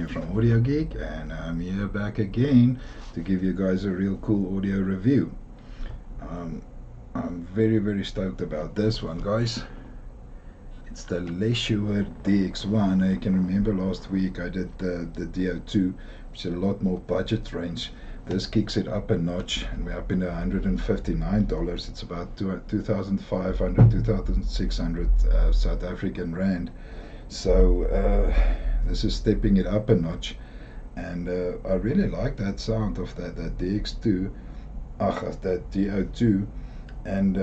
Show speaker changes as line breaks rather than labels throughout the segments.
here from Audio Geek, and I'm here back again to give you guys a real cool audio review. I'm very stoked about this one, guys. It's the Letshuoer DX1. Now you can remember last week I did the DO2, which is a lot more budget range. This kicks it up a notch, and we're up in $159. It's about 2,500, 2,600 South African rand. So this is stepping it up a notch, and I really like that sound of that DX2, that DO2, and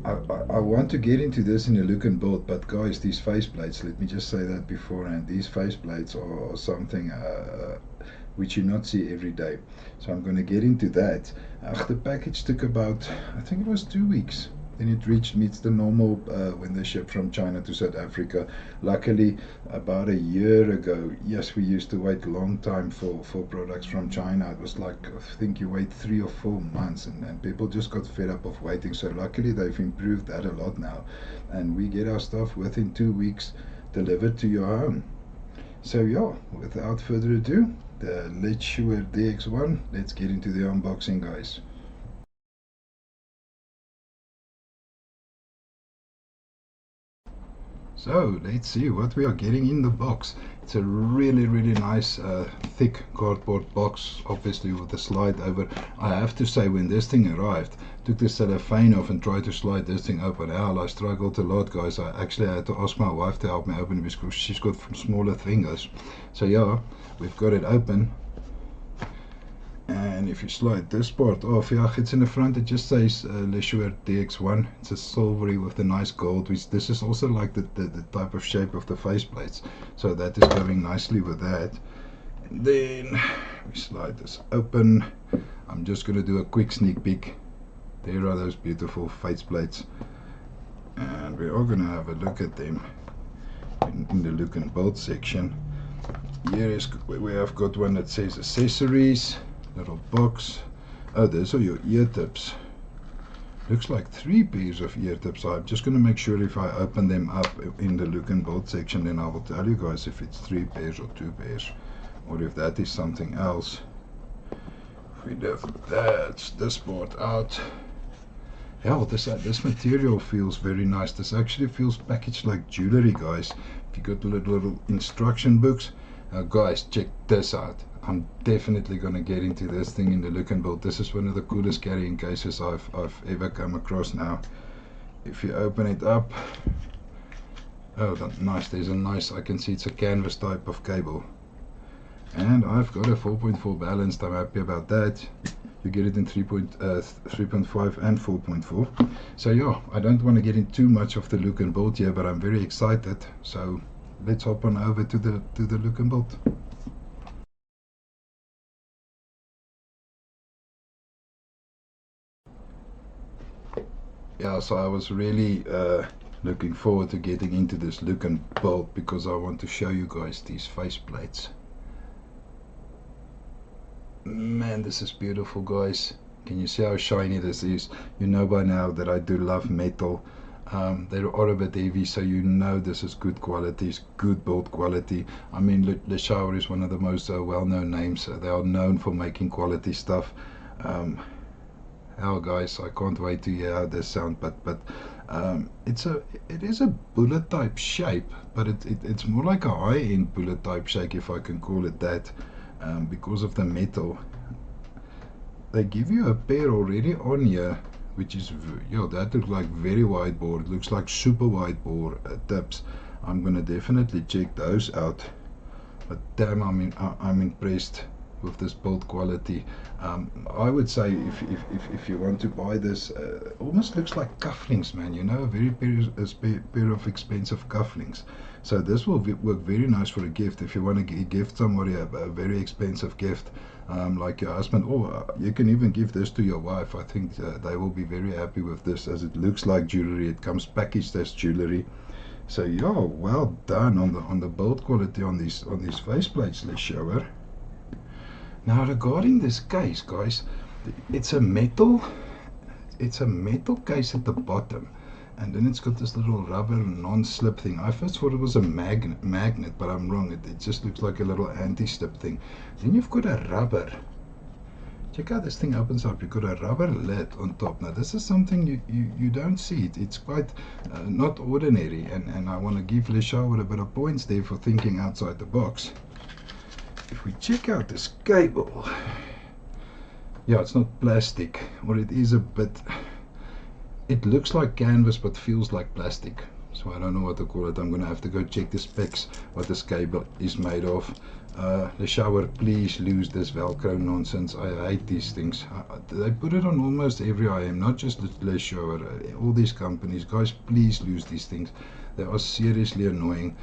I want to get into this in a look and build, but guys, these faceplates, let me just say that beforehand, these faceplates are something which you not see every day. So I'm going to get into that. The package took about, I think it was 2 weeks. Then it meets the normal when they ship from China to South Africa. Luckily, about a year ago, yes, we used to wait a long time for products from China. It was like, I think you wait 3 or 4 months, and people just got fed up of waiting. So luckily they've improved that a lot now, and we get our stuff within 2 weeks delivered to your home. So yeah, without further ado, the Letshuoer DX1, let's get into the unboxing, guys. So let's see what we are getting in the box. It's a really nice thick cardboard box, obviously with the slide over. I have to say, when this thing arrived, took the cellophane off and tried to slide this thing open. Hell, I struggled a lot, guys. I actually had to ask my wife to help me open it because she's got smaller fingers. So yeah, we've got it open. And if you slide this part off, yeah, it's in the front, it just says Letshuoer DX1. It's a silvery with the nice gold, which this is also like the type of shape of the faceplates, so that is going nicely with that. And then we slide this open. I'm just going to do a quick sneak peek. There are those beautiful faceplates, and we are going to have a look at them in the look and build section. Here is, we have got one that says accessories. Little box. Oh, those are your ear tips. Looks like 3 pairs of ear tips. I'm just going to make sure if I open them up in the look and build section, then I will tell you guys if it's 3 pairs or 2 pairs, or if that is something else. If we lift this part out, yeah, this material feels very nice. This actually feels packaged like jewelry, guys. If you got little instruction books, guys, check this out. I'm definitely going to get into this thing in the look and build. This is one of the coolest carrying cases I've ever come across now. If you open it up, oh, that's nice. There's a nice, I can see it's a canvas type of cable. And I've got a 4.4 balanced. I'm happy about that. You get it in 3.5 and 4.4. So yeah, I don't want to get in too much of the look and build here, but I'm very excited. So let's hop on over to the look and build. Yeah, so I was really looking forward to getting into this look and build because I want to show you guys these faceplates. Man, this is beautiful, guys. Can you see how shiny this is? You know by now that I do love metal. They are a bit heavy, so you know this is good quality, it's good build quality. I mean, Letshuoer is one of the most well-known names. They are known for making quality stuff. Hell, guys, I can't wait to hear how this sounds. But it is a bullet type shape, but it's more like a high-end bullet type shape, if I can call it that, because of the metal. They give you a pair already on here, which is, yeah, that looks like very wide bore. It looks like super wide bore tips. I'm gonna definitely check those out. But damn, I'm impressed with this build quality. I would say if you want to buy this, almost looks like cufflinks, man. You know, a very pair of expensive cufflinks. So this will work very nice for a gift. If you want to gift somebody a very expensive gift, like your husband, or you can even give this to your wife. I think they will be very happy with this, as it looks like jewelry. It comes packaged as jewelry. So yeah, well done on the build quality on these faceplates, Letshuoer. Now regarding this case, guys, it's a metal case at the bottom, And then it's got this little rubber non-slip thing. I first thought it was a magnet, but I'm wrong. It just looks like a little anti-slip thing. Then you've got a rubber. Check out this thing opens up. You've got a rubber lid on top. Now this is something you don't see. It's quite not ordinary, and I want to give Letshuoer a bit of points there for thinking outside the box. If we check out this cable, yeah, it's not plastic, or it is a bit. It looks like canvas but feels like plastic, so I don't know what to call it. I'm gonna have to go check the specs what this cable is made of. Letshuoer, please lose this Velcro nonsense. I hate these things. They put it on almost every IM, not just Letshuoer, all these companies. Guys, please lose these things. They are seriously annoying.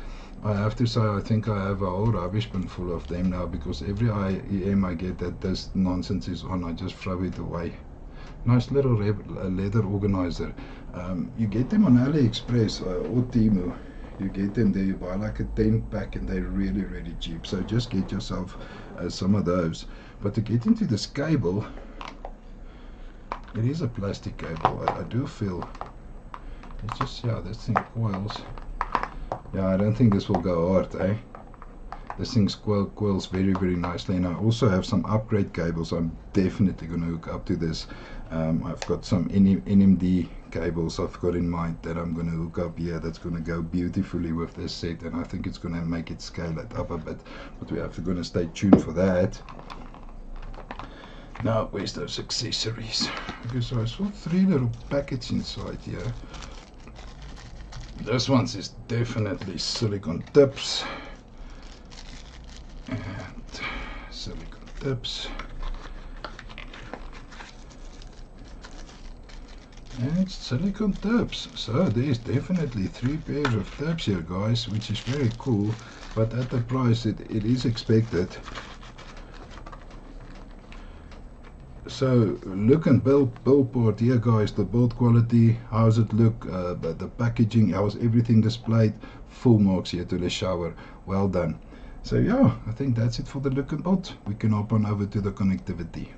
I have to say, I think I have a whole rubbish bin full of them now, because every IM I get that this nonsense is on, I just throw it away. Nice little leather organizer. You get them on AliExpress or Temu. You get them there, you buy like a 10 pack and they're really, really cheap. So just get yourself some of those. But to get into this cable, it is a plastic cable. I do feel it's just, yeah, this thing coils. Yeah, I don't think this will go hard, eh? This thing coils very, very nicely. And I also have some upgrade cables I'm definitely going to hook up to this. I've got some NMD cables I've got in mind that I'm going to hook up here. That's going to go beautifully with this set, and I think it's going to make it scale it up a bit. But we have to going to stay tuned for that. Now, where's those accessories? Okay, so I saw 3 little packets inside here. This one's is definitely silicone tips. And silicone tips. And it's silicone tips. So there's definitely 3 pairs of tips here, guys, which is very cool. But at the price it is expected. So look and build part here, guys. The build quality, how's it look, the packaging, how's everything displayed. Full marks here to Letshuoer. Well done. So yeah, I think that's it for the look and build. We can hop on over to the connectivity.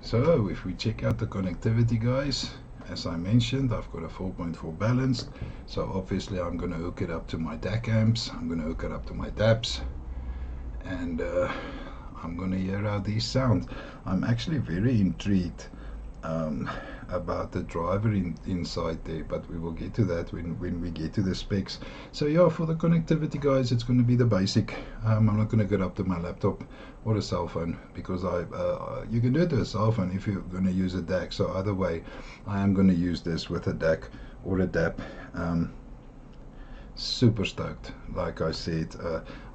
So if we check out the connectivity, guys, as I mentioned, I've got a 4.4 balanced, so obviously I'm going to hook it up to my DAC amps, I'm going to hook it up to my DAPs, and I'm going to hear how these sound. I'm actually very intrigued about the driver inside there, but we will get to that when we get to the specs. So yeah, for the connectivity, guys, it's going to be the basic. I'm not going to get up to my laptop or a cell phone, because you can do it to a cell phone if you're going to use a DAC. So either way, I am going to use this with a DAC or a DAP. Super stoked. Like I said,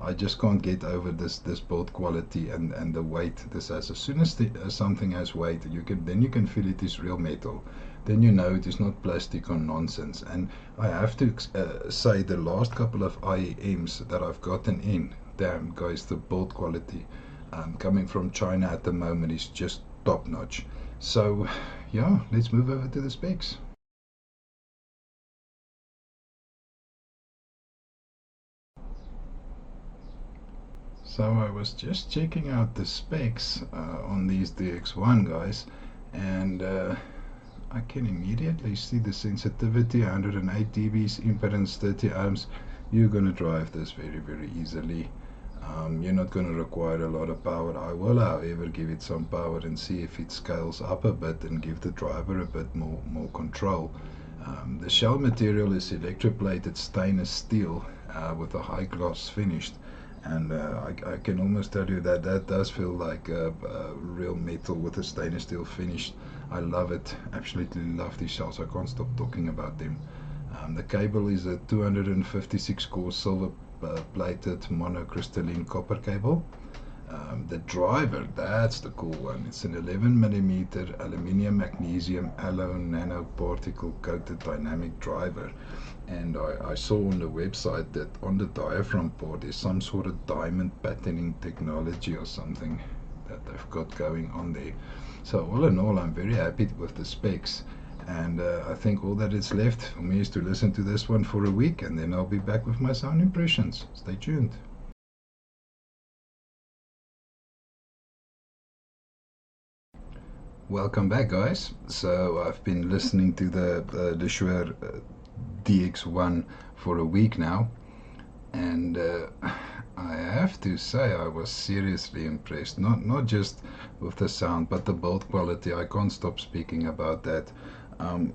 I just can't get over this build quality and the weight this has. As soon as something has weight, then you can feel it is real metal. Then you know it is not plastic or nonsense. And I have to say, the last couple of IEMs that I've gotten in, damn guys, the build quality coming from China at the moment is just top notch. So yeah, let's move over to the specs. So I was just checking out the specs on these DX1 guys, and I can immediately see the sensitivity, 108 dBs, impedance 30 ohms. You're going to drive this very, very easily. You're not going to require a lot of power. I will, however, give it some power and see if it scales up a bit and give the driver a bit more control. The shell material is electroplated stainless steel with a high gloss finish. And I can almost tell you that that does feel like real metal with a stainless steel finish. I love it, absolutely love these shells. I can't stop talking about them. The cable is a 256 core silver plated monocrystalline copper cable. The driver, that's the cool one. It's an 11mm aluminium magnesium alloy nanoparticle coated dynamic driver. And I saw on the website that on the diaphragm part is some sort of diamond patterning technology or something that they've got going on there. So all in all, I'm very happy with the specs, and I think all that is left for me is to listen to this one for a week, and then I'll be back with my sound impressions. Stay tuned. Welcome back, guys. So I've been listening to the Letshuoer DX1 for a week now, and I have to say I was seriously impressed. Not just with the sound, but the build quality. I can't stop speaking about that. Um,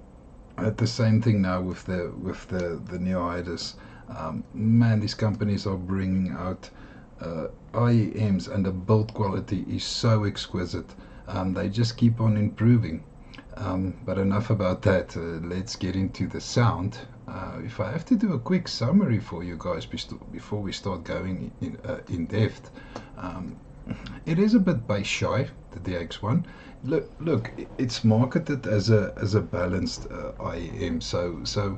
at the same thing now with the new idas. Man, these companies are bringing out IEMs, and the build quality is so exquisite. They just keep on improving. But enough about that. Let's get into the sound. If I have to do a quick summary for you guys before we start going in depth, um, it is a bit bass shy, the DX1. Look, it's marketed as a balanced IEM. So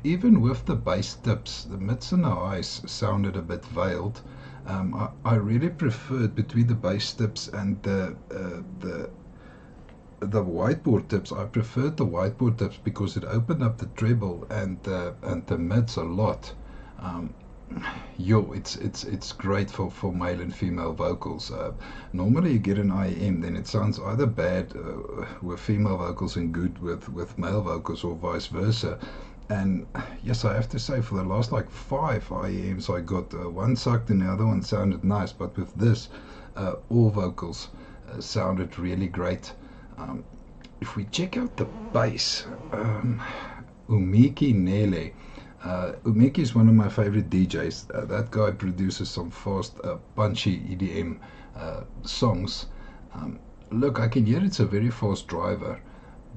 even with the bass tips, the mids and the highs sounded a bit veiled. I really preferred between the bass tips and the whiteboard tips. I preferred the whiteboard tips because it opened up the treble and the mids a lot. Um, it's great for male and female vocals. Normally you get an IM, then it sounds either bad with female vocals and good with male vocals, or vice versa. And yes, I have to say, for the last like 5 IEMs I got, one sucked and the other one sounded nice, but with this, all vocals sounded really great. Um, if we check out the bass, Omiki Ne. Umeki is one of my favorite DJs. That guy produces some fast, punchy EDM songs. Look, I can hear it's a very fast driver,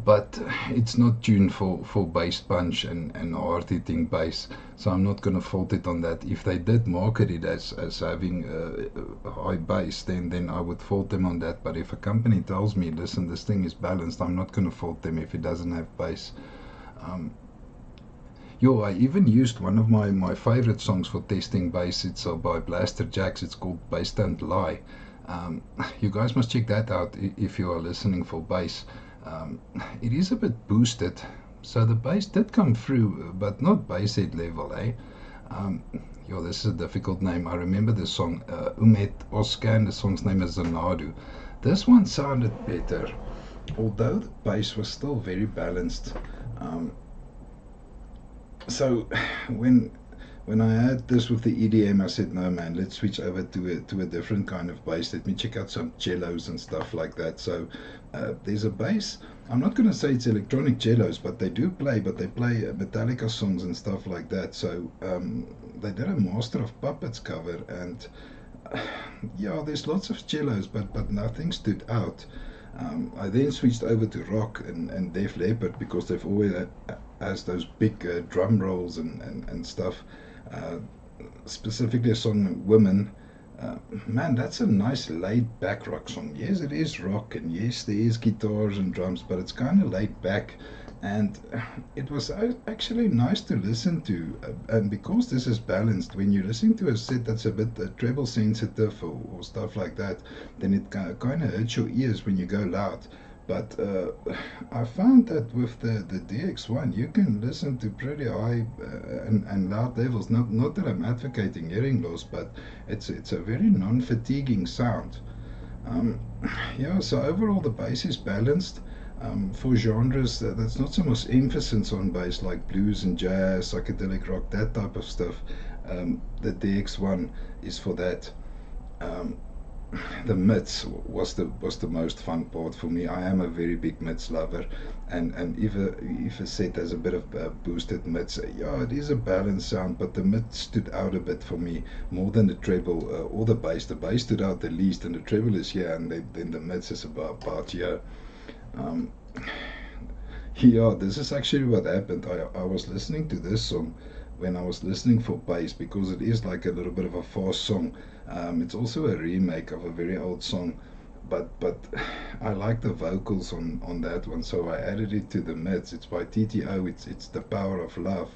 but it's not tuned for bass punch and hard hitting bass, so I'm not going to fault it on that. If they did market it as having high bass, then I would fault them on that. But if a company tells me, listen, this thing is balanced, I'm not going to fault them if it doesn't have bass. Um, I even used one of my favorite songs for testing bass. It's by BlasterJaxx. It's called Bass Don't Lie. You guys must check that out if you are listening for bass. It is a bit boosted, so the bass did come through, but not bass head level, eh? This is a difficult name. I remember the song Ummet, Ozcan. The song's name is Xanadu. This one sounded better, although the bass was still very balanced. Um, so when I had this with the EDM, I said, no man, let's switch over to a different kind of bass. Let me check out some cellos and stuff like that. So there's a bass. I'm not going to say it's electronic cellos, but they do play. But they play Metallica songs and stuff like that. So they did a Master of Puppets cover, and there's lots of cellos, but nothing stood out. I then switched over to rock and Def Leppard, because they've always has those big drum rolls and stuff. Uh, Specifically a song Women. Man, that's a nice laid back rock song. Yes, it is rock, and yes, there is guitars and drums, but it's kind of laid back, and it was actually nice to listen to. And because this is balanced, when you're listening to a set that's a bit treble sensitive or stuff like that, then it kind of hurts your ears when you go loud. But I found that with the DX1, you can listen to pretty high and loud levels. Not that I'm advocating hearing loss, but it's a very non-fatiguing sound. Um, so overall the bass is balanced. For genres, that's not so much emphasis on bass like blues and jazz, psychedelic rock, that type of stuff. The DX1 is for that. Um, the mids was the most fun part for me. I am a very big mids lover, and if a set has a bit of boosted mids, it is a balanced sound, but the mids stood out a bit for me more than the treble or the bass. The bass stood out the least, and the treble is here, and then the mids is about here. Um, this is actually what happened. I was listening to this song when I was listening for bass, because it is like a little bit of a fast song. It's also a remake of a very old song, but I like the vocals on that one, so I added it to the mids. It's by TTO. It's The Power of Love.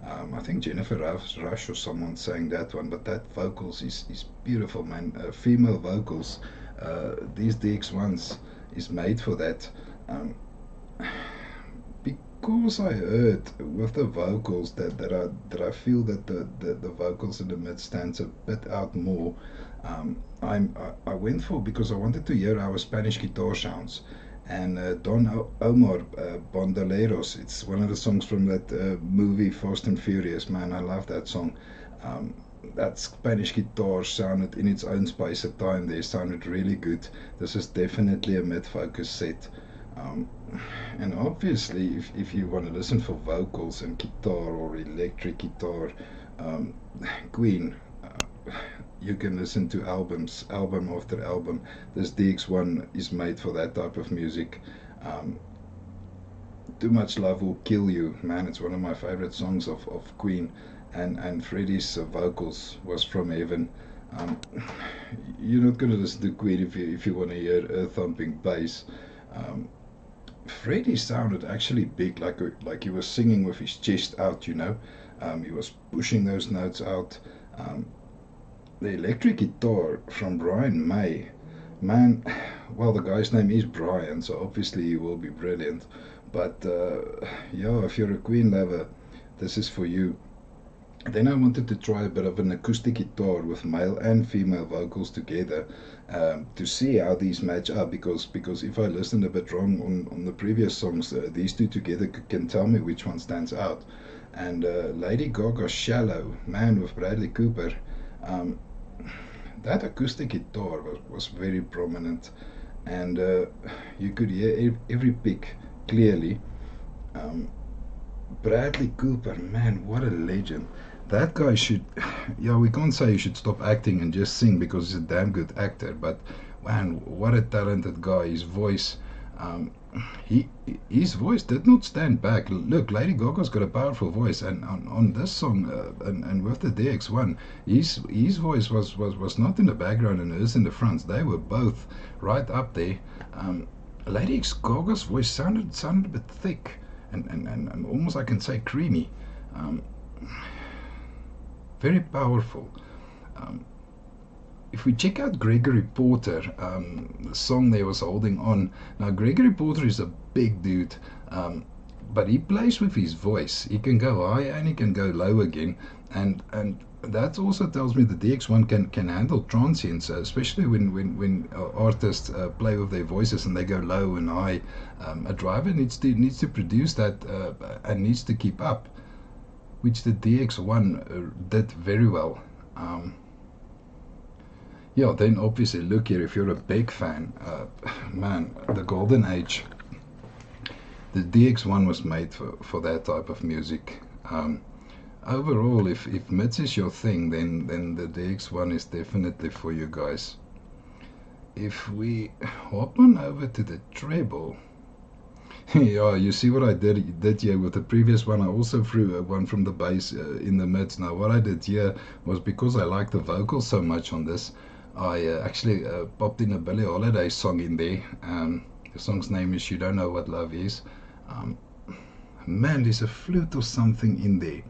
I think Jennifer Rush or someone sang that one, but that vocals is beautiful, man. Female vocals. These DX1s is made for that. course I heard with the vocals that I feel that the vocals in the mid stands a bit out more. I went for, because I wanted to hear our Spanish guitar sounds, and Omar Bandoleros. It's one of the songs from that movie Fast and Furious. Man, I love that song. Um, that Spanish guitar sounded in its own space at time. There sounded really good. This is definitely a mid-focus set. Um, and obviously, if you want to listen for vocals and guitar or electric guitar, um, Queen, you can listen to album after album. This DX1 is made for that type of music. Um, Too Much Love Will Kill You, man, it's one of my favorite songs of Queen. And Freddie's vocals was from heaven. Um, you're not going to listen to Queen if you want to hear a thumping bass. Um, Freddie sounded actually big, like he was singing with his chest out, you know. He was pushing those notes out. Um, the electric guitar from Brian May, man, well, the guy's name is Brian, so obviously he will be brilliant. But yeah, if you're a Queen lover, this is for you. Then I wanted to try a bit of an acoustic guitar with male and female vocals together, to see how these match up, because if I listened a bit wrong on the previous songs, these two together can tell me which one stands out. And Lady Gaga's Shallow, man, with Bradley Cooper, um, that acoustic guitar was very prominent, and you could hear every pick clearly. Um, Bradley Cooper, man, what a legend. That guy should, yeah, we can't say he should stop acting and just sing, because he's a damn good actor, but man, what a talented guy. His voice, um, his voice did not stand back. Look, Lady Gaga's got a powerful voice, and on this song, and with the DX1, his voice was not in the background and hers in the front. They were both right up there. Lady Gaga's voice sounded a bit thick, and almost, I can say, creamy. Um, Very powerful. Um, if we check out Gregory Porter, the song there was Holding On. Now, Gregory Porter is a big dude, but he plays with his voice. He can go high and he can go low again, and that also tells me the DX1 can handle transients, especially when artists play with their voices and they go low and high. A driver needs to produce that, and needs to keep up, which the DX1 did very well. Yeah, then obviously, look here, if you're a Beck fan, man, the Golden Age, the DX1 was made for that type of music. Overall, if mids is your thing, then the DX1 is definitely for you guys. If we hop on over to the treble, yeah, you see what I did here with the previous one. I also threw one from the bass in the mids. Now, what I did here was, because I like the vocals so much on this, I actually popped in a Billie Holiday song in there. The song's name is You Don't Know What Love Is. Man, there's a flute or something in there.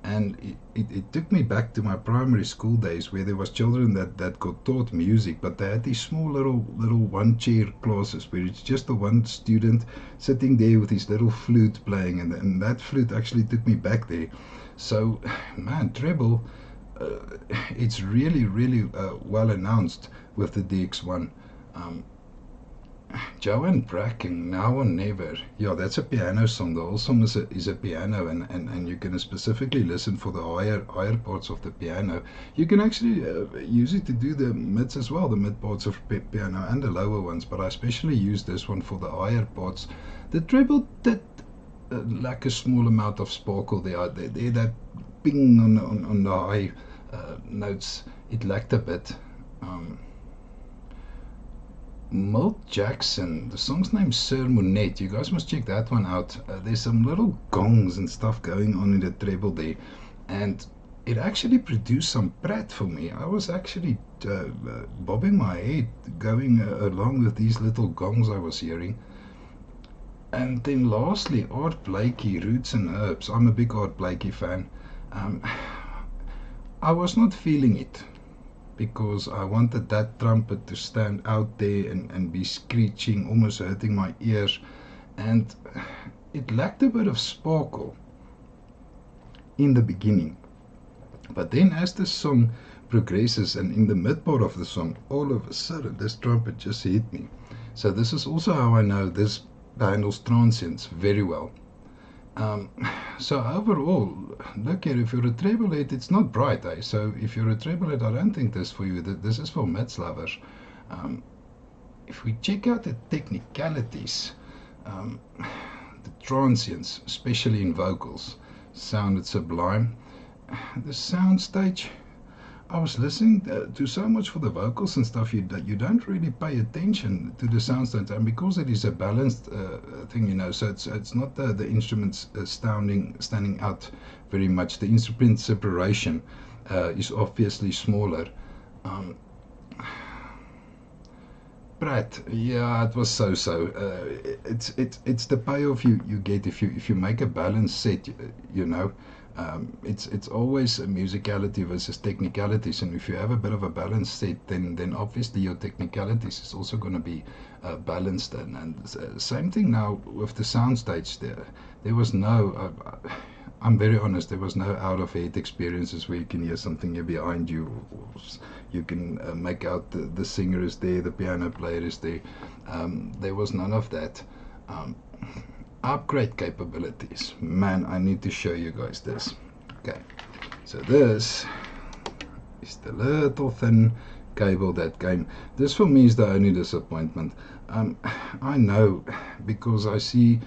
And it took me back to my primary school days, where there was children that got taught music, but they had these small little one chair classes where it's just the one student sitting there with his little flute playing, and that flute actually took me back there. So, man, treble, it's really well announced with the DX1. Joanne, Bracken, Now or Never. Yeah, that's a piano song. The whole song is a piano, and you can specifically listen for the higher parts of the piano. You can actually use it to do the mids as well, the mid parts of piano and the lower ones, but I especially use this one for the higher parts. The treble did lack a small amount of sparkle there. That ping on the high notes, it lacked a bit. Milt Jackson, the song's named Sermonette. You guys must check that one out. There's some little gongs and stuff going on in the treble there, and it actually produced some prat for me. I was actually bobbing my head going along with these little gongs I was hearing. And then lastly, Art Blakey, Roots and Herbs. I'm a big Art Blakey fan. I was not feeling it, because I wanted that trumpet to stand out there and be screeching, almost hurting my ears. And it lacked a bit of sparkle in the beginning. But then as the song progresses and in the mid part of the song, all of a sudden this trumpet just hit me. So this is also how I know this handles transients very well. So overall, look here, if you're a treble head, it's not bright, eh? So if you're a treble head, I don't think this for you. This is for mids lovers. If we check out the technicalities, the transients, especially in vocals, sounded sublime. The soundstage, I was listening to so much for the vocals and stuff that you don't really pay attention to the soundstage, and because it is a balanced thing, you know, so it's not the instruments standing out very much. The instrument separation is obviously smaller. Pratt, yeah, it was so. It's the payoff you get if you make a balanced set, you know. It's always a musicality versus technicalities, and if you have a bit of a balanced set, then obviously your technicalities is also going to be balanced. And same thing now with the soundstage. There was no. I'm very honest. There was no out of head experiences where you can hear something here behind you. You can make out the singer is there, the piano player is there. There was none of that. Upgrade capabilities, man, I need to show you guys this. Okay, so this is the little thin cable that came. This for me is the only disappointment. I know, because I see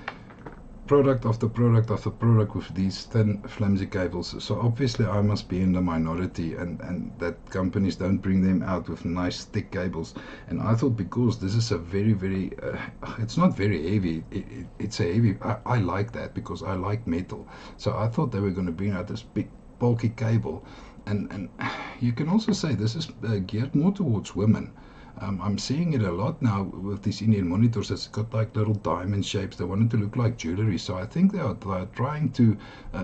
product after product after product with these thin flimsy cables, so obviously I must be in the minority, and that companies don't bring them out with nice thick cables. And I thought, because this is a very it's not very heavy, it's a heavy, I like that because I like metal, so I thought they were going to bring out this big bulky cable. And you can also say this is geared more towards women. I'm seeing it a lot now with these Indian monitors. It's got like little diamond shapes. They want it to look like jewelry. So I think they are trying to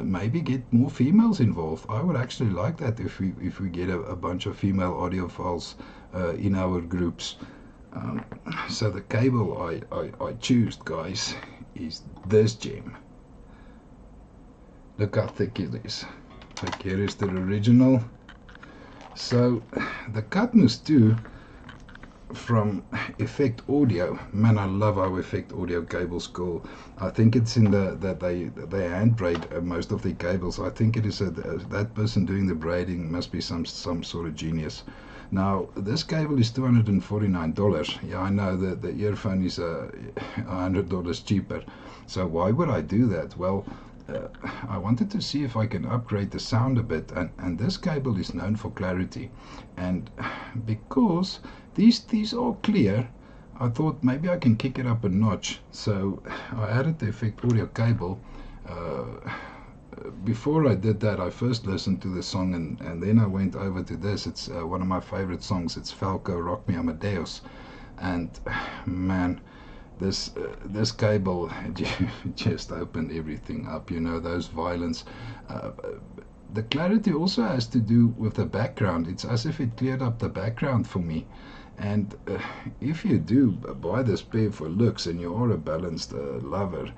maybe get more females involved. I would actually like that if we get a bunch of female audiophiles in our groups. So the cable I choose, guys, is this gem. Look how thick it is. Like, here is the original. So the Catmus 2 from Effect Audio, man, I love how Effect Audio cables go. I think it's in that they hand braid most of the cables. I think it is that person doing the braiding must be some sort of genius. Now this cable is $249. Yeah, I know that the earphone is $100 cheaper. So why would I do that? Well, I wanted to see if I can upgrade the sound a bit, and this cable is known for clarity, and because these are clear, I thought maybe I can kick it up a notch. So I added the Effect Audio cable. Before I did that, I first listened to the song, and then I went over to this. It's one of my favorite songs. It's Falco, Rock Me Amadeus, and man, this cable just opened everything up, you know, those violins. The clarity also has to do with the background. It's as if it cleared up the background for me. And if you do buy this pair for looks and you are a balanced lover,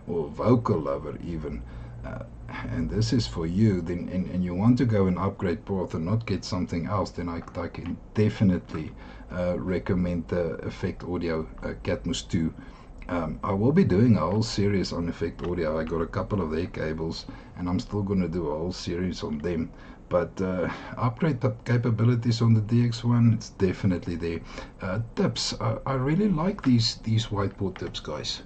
or vocal lover even, and this is for you, then and you want to go an upgrade path and not get something else, then I can definitely recommend the Effect Audio Catmus 2. I will be doing a whole series on Effect Audio. I got a couple of their cables, and I'm still going to do a whole series on them. But upgrade capabilities on the DX1, it's definitely there. Tips, I really like these whiteboard tips, guys.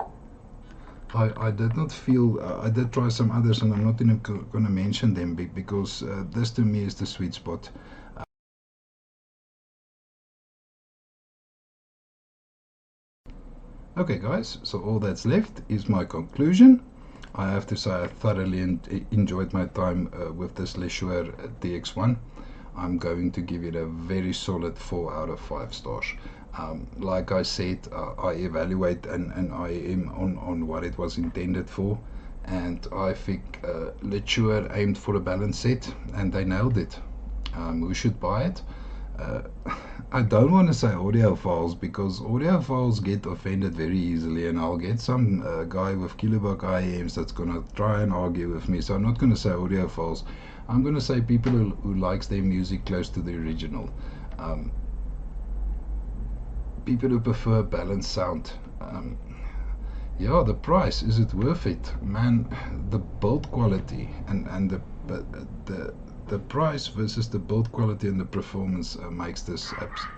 I did not feel, I did try some others, and I'm not even going to mention them because this to me is the sweet spot. Okay guys, so all that's left is my conclusion. I have to say I thoroughly enjoyed my time with this Letshuoer DX1. I'm going to give it a very solid 4 out of 5 stars. Like I said, I evaluate and I am on what it was intended for, and I think Letshuoer aimed for a balanced set and they nailed it. Who should buy it? uh, I don't want to say audiophiles because audiophiles get offended very easily, and I'll get some guy with kilobuck IEMs that's gonna try and argue with me. So I'm not gonna say audiophiles. I'm gonna say people who likes their music close to the original. People who prefer balanced sound. Yeah, the price, is it worth it? Man, the build quality and the price versus the build quality and the performance makes this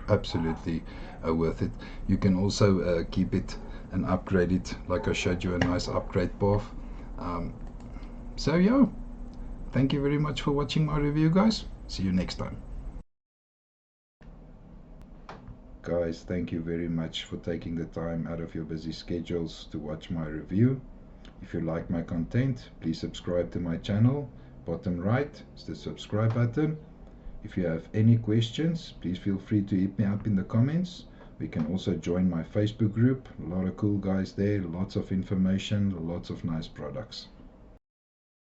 absolutely worth it. You can also keep it and upgrade it, like I showed you a nice upgrade path. So yeah, thank you very much for watching my review, guys. See you next time. Guys, thank you very much for taking the time out of your busy schedules to watch my review. If you like my content, please subscribe to my channel. Bottom right is the subscribe button. If you have any questions, please feel free to hit me up in the comments. We can also join my Facebook group. A lot of cool guys there, lots of information, lots of nice products.